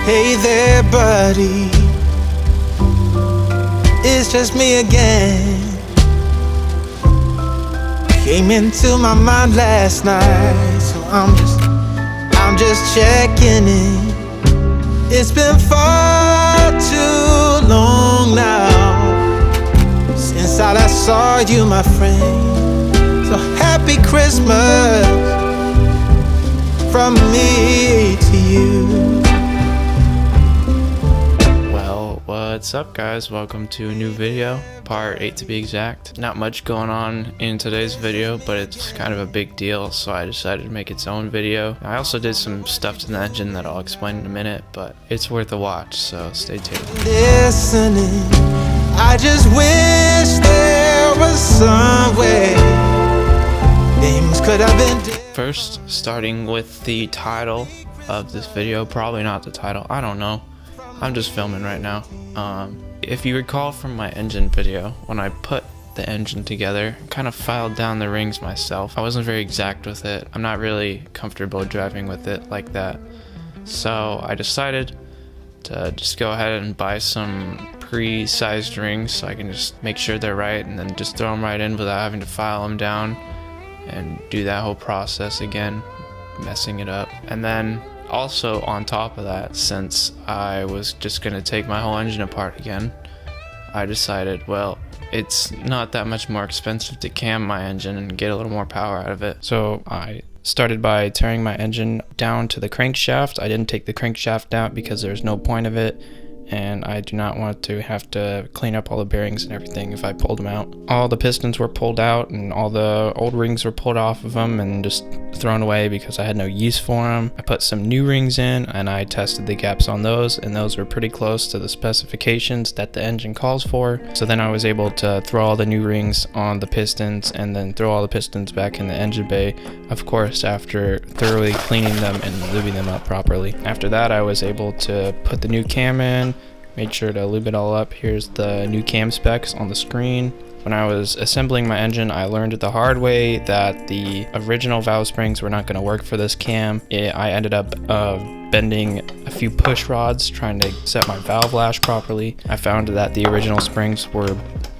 Hey there, buddy. It's just me again. Came into my mind last night, so I'm just checking in. It's been far too long now since I last saw you, my friend. So happy Christmas from me to you. What's up, guys? Welcome to a new video, part 8 to be exact. Not much going on in today's video, but it's kind of a big deal, so I decided to make its own video. I also did some stuff to the engine that I'll explain in a minute, but it's worth a watch, so stay tuned. Listening, I just wish there was some way things could have been different. First, starting with the title of this video, probably not the title, I don't know. I'm just filming right now. If you recall from my engine video, when I put the engine together, I kind of filed down the rings myself. I wasn't very exact with it. I'm not really comfortable driving with it like that. So I decided to just go ahead and buy some pre-sized rings so I can just make sure they're right and then just throw them right in without having to file them down and do that whole process again, messing it up. And then also on top of that, since I was just gonna take my whole engine apart again, I decided, well, it's not that much more expensive to cam my engine and get a little more power out of it. So I started by tearing my engine down to the crankshaft. I didn't take the crankshaft out because there's no point of it, and I do not want to have to clean up all the bearings and everything if I pulled them out. All the pistons were pulled out and all the old rings were pulled off of them and just thrown away because I had no use for them. I put some new rings in and I tested the gaps on those, and those were pretty close to the specifications that the engine calls for. So then I was able to throw all the new rings on the pistons and then throw all the pistons back in the engine bay, of course after thoroughly cleaning them and lubing them up properly. After that, I was able to put the new cam in. Made sure to lube it all up. Here's the new cam specs on the screen. When I was assembling my engine, I learned the hard way that the original valve springs were not going to work for this cam. I ended up bending a few push rods trying to set my valve lash properly. I found that the original springs were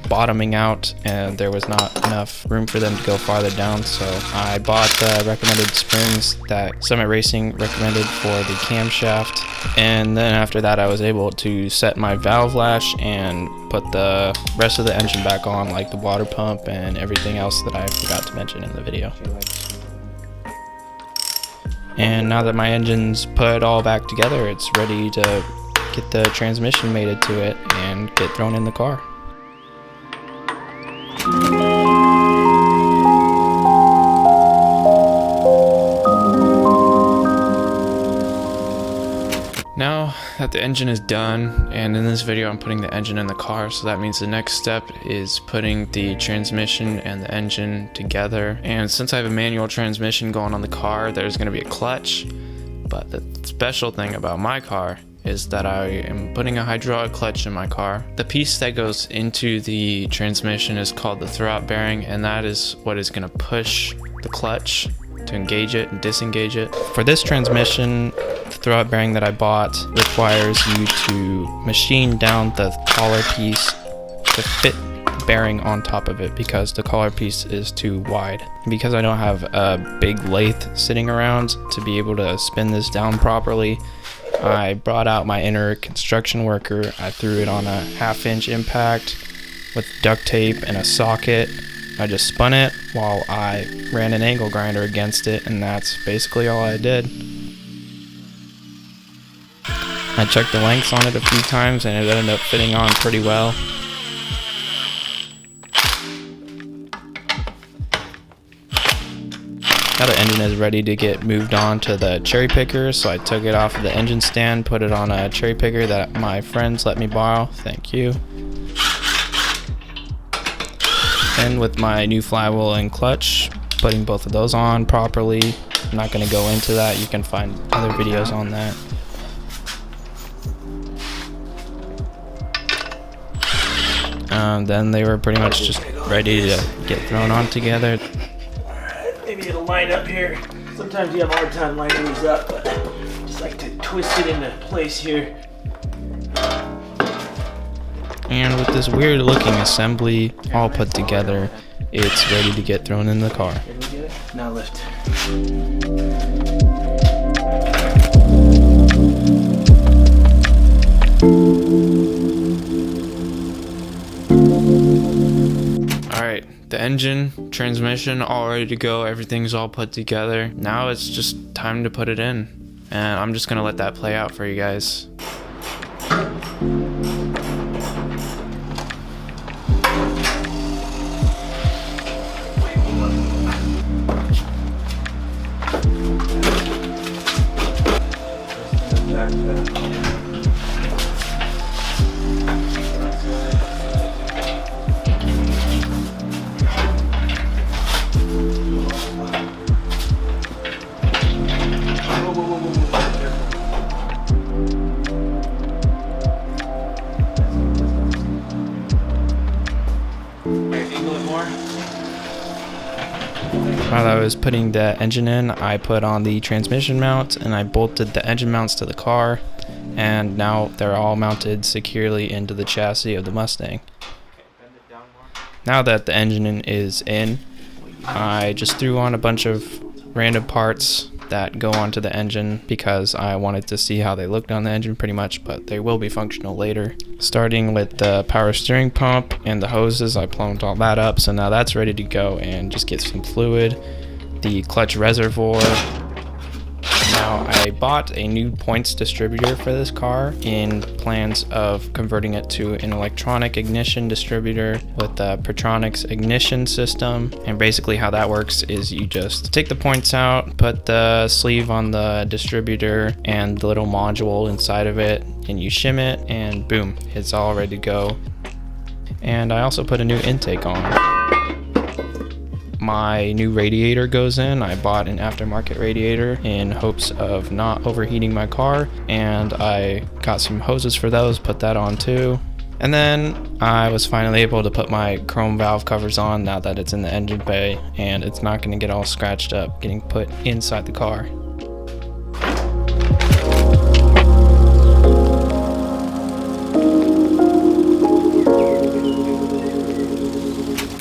bottoming out and there was not enough room for them to go farther down, so I bought the recommended springs that Summit Racing recommended for the camshaft, and then after that I was able to set my valve lash and put the rest of the engine back on, like the water pump and everything else that I forgot to mention in the video. And now that my engine's put all back together, it's ready to get the transmission mated to it and get thrown in the car. Now that the engine is done, and in this video I'm putting the engine in the car, so that means the next step is putting the transmission and the engine together. And since I have a manual transmission going on the car, there's going to be a clutch, but the special thing about my car is that I am putting a hydraulic clutch in my car. The piece that goes into the transmission is called the throwout bearing, and that is what is going to push the clutch to engage it and disengage it. For this transmission, the throwout bearing that I bought requires you to machine down the collar piece to fit the bearing on top of it because the collar piece is too wide. Because I don't have a big lathe sitting around to be able to spin this down properly, I brought out my inner construction worker. I threw it on a 1/2-inch impact with duct tape and a socket. I just spun it while I ran an angle grinder against it, and that's basically all I did. I checked the lengths on it a few times and it ended up fitting on pretty well. Now the engine is ready to get moved on to the cherry picker, so I took it off of the engine stand, put it on a cherry picker that my friends let me borrow. Thank you. And with my new flywheel and clutch, putting both of those on properly. I'm not going to go into that. You can find other videos on that. Then they were pretty much just ready to get thrown on together. Maybe it'll line up here. Sometimes you have a hard time lining these up, but just like to twist it into place here. And with this weird looking assembly all put together, it's ready to get thrown in the car. Did we get it? Now lift. Alright, the engine, transmission all ready to go, everything's all put together. Now it's just time to put it in. And I'm just gonna let that play out for you guys. While I was putting the engine in, I put on the transmission mount and I bolted the engine mounts to the car, and now they're all mounted securely into the chassis of the Mustang. Now that the engine is in, I just threw on a bunch of random parts that go onto the engine because I wanted to see how they looked on the engine pretty much, but they will be functional later. Starting with the power steering pump and the hoses, I plumbed all that up, so now that's ready to go and just get some fluid. The clutch reservoir. Now I bought a new points distributor for this car in plans of converting it to an electronic ignition distributor with a Pertronix ignition system. And basically how that works is you just take the points out, put the sleeve on the distributor and the little module inside of it, and you shim it, and boom, it's all ready to go. And I also put a new intake on. My new radiator goes in. I bought an aftermarket radiator in hopes of not overheating my car, and I got some hoses for those, put that on too. And then I was finally able to put my chrome valve covers on now that it's in the engine bay, and it's not going to get all scratched up getting put inside the car.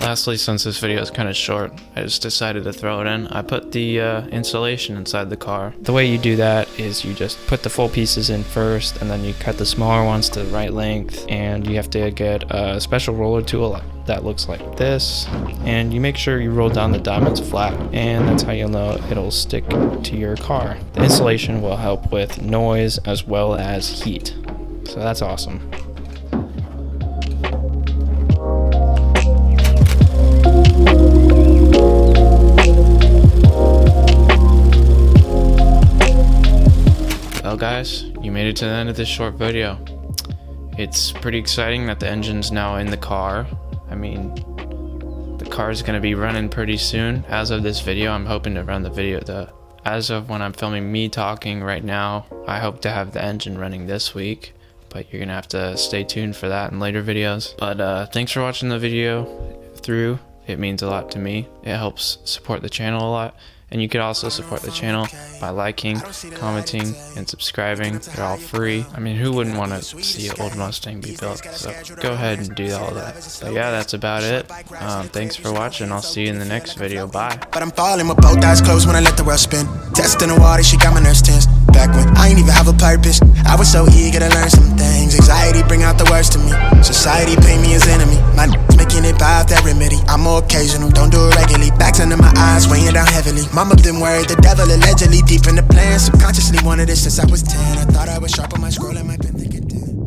Lastly, since this video is kind of short, I just decided to throw it in. I put the insulation inside the car. The way you do that is you just put the full pieces in first, and then you cut the smaller ones to the right length, and you have to get a special roller tool that looks like this, and you make sure you roll down the diamonds flat, and that's how you'll know it'll stick to your car. The insulation will help with noise as well as heat, so that's awesome. Well guys, you made it to the end of this short video. It's pretty exciting that the engine's now in the car. I mean, the car is going to be running pretty soon. As of this video, I'm hoping to run the video. As of when I'm filming me talking right now, I hope to have the engine running this week. But you're going to have to stay tuned for that in later videos. But thanks for watching the video through. It means a lot to me. It helps support the channel a lot. And you could also support the channel by liking, commenting, and subscribing. They're all free. I mean, who wouldn't want to see an old Mustang be built? So go ahead and do all that. But yeah, that's about it. Thanks for watching. I'll see you in the next video. Bye. But I'm falling with both eyes closed when I let the world spin. Testing the water, she got my nerves tense. Back when I ain't even have a purpose, I was so eager to learn some things. Anxiety bring out the worst in me. Society paint me as enemy. My making it by that remedy. I'm more occasional, don't do it regularly. Backs under my eyes, weighing down heavily. Mama been worried, the devil allegedly deep in the plan. Subconsciously wanted it since I was 10. I thought I was sharp on my scroll and my pen.